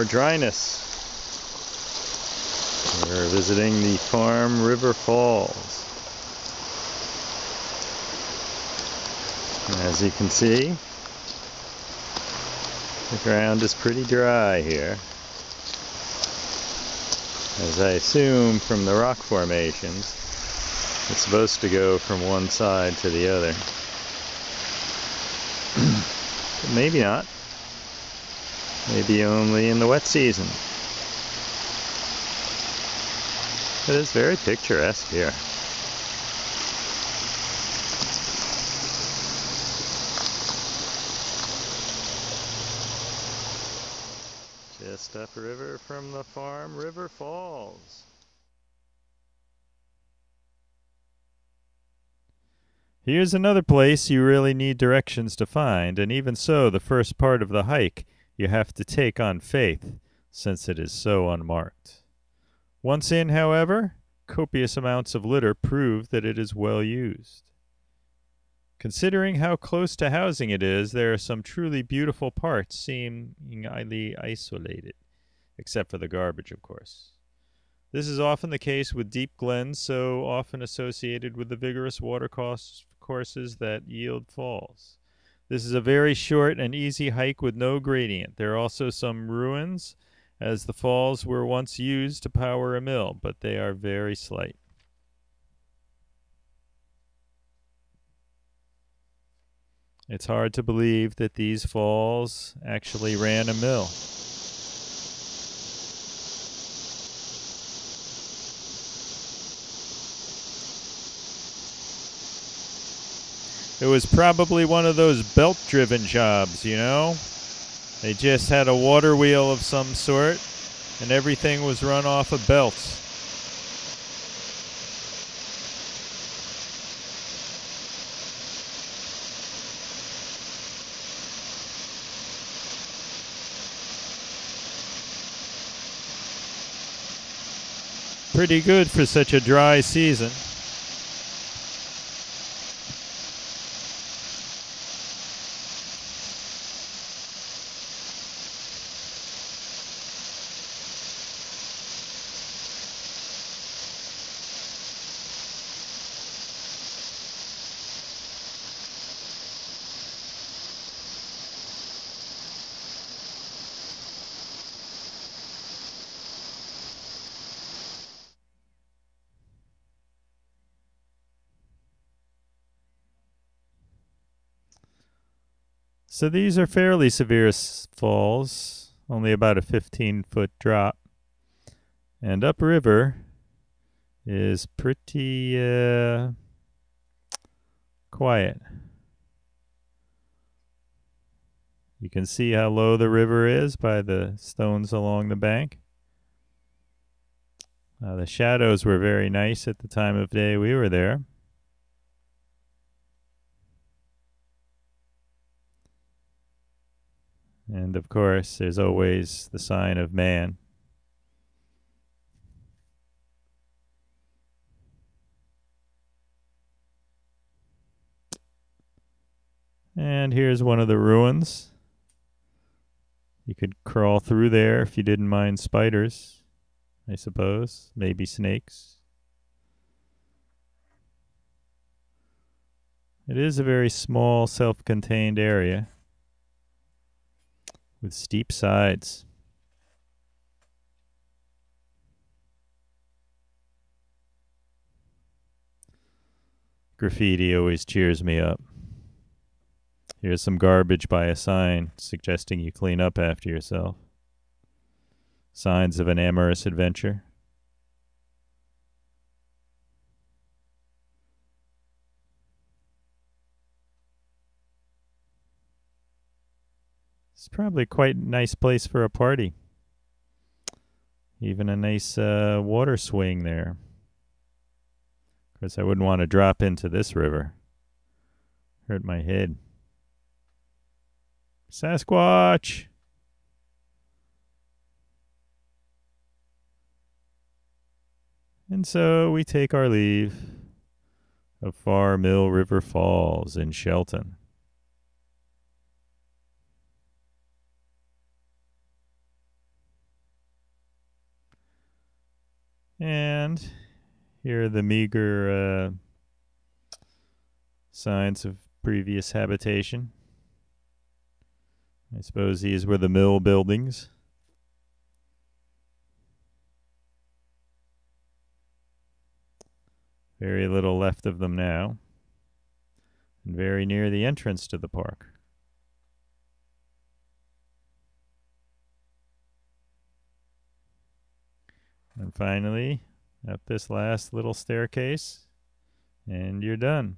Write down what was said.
more dryness. We're visiting the Farm River Falls. As you can see, the ground is pretty dry here, as I assume from the rock formations it's supposed to go from one side to the other. But maybe not. Maybe only in the wet season. It is very picturesque here. Just upriver from the Farm River Falls. Here's another place you really need directions to find, and even so, the first part of the hike you have to take on faith, since it is so unmarked. Once in, however, copious amounts of litter prove that it is well used. Considering how close to housing it is, there are some truly beautiful parts seemingly isolated, except for the garbage, of course. This is often the case with deep glens, so often associated with the vigorous water courses that yield falls. This is a very short and easy hike with no gradient. There are also some ruins, as the falls were once used to power a mill, but they are very slight. It's hard to believe that these falls actually ran a mill. It was probably one of those belt-driven jobs, you know? They just had a water wheel of some sort, and everything was run off of belts. Pretty good for such a dry season. So these are fairly severe falls, only about a 15-foot drop. And upriver is pretty quiet. You can see how low the river is by the stones along the bank. The shadows were very nice at the time of day we were there. And of course, there's always the sign of man. And here's one of the ruins. You could crawl through there if you didn't mind spiders, I suppose. Maybe snakes. It is a very small, self-contained area with steep sides. Graffiti always cheers me up. Here's some garbage by a sign suggesting you clean up after yourself. Signs of an amorous adventure. It's probably quite a nice place for a party. Even a nice water swing there. Of course, I wouldn't want to drop into this river. Hurt my head. Sasquatch! And so we take our leave of Far Mill River Falls in Shelton. And here are the meager signs of previous habitation. I suppose these were the mill buildings. Very little left of them now. And very near the entrance to the park. And finally, up this last little staircase, and you're done.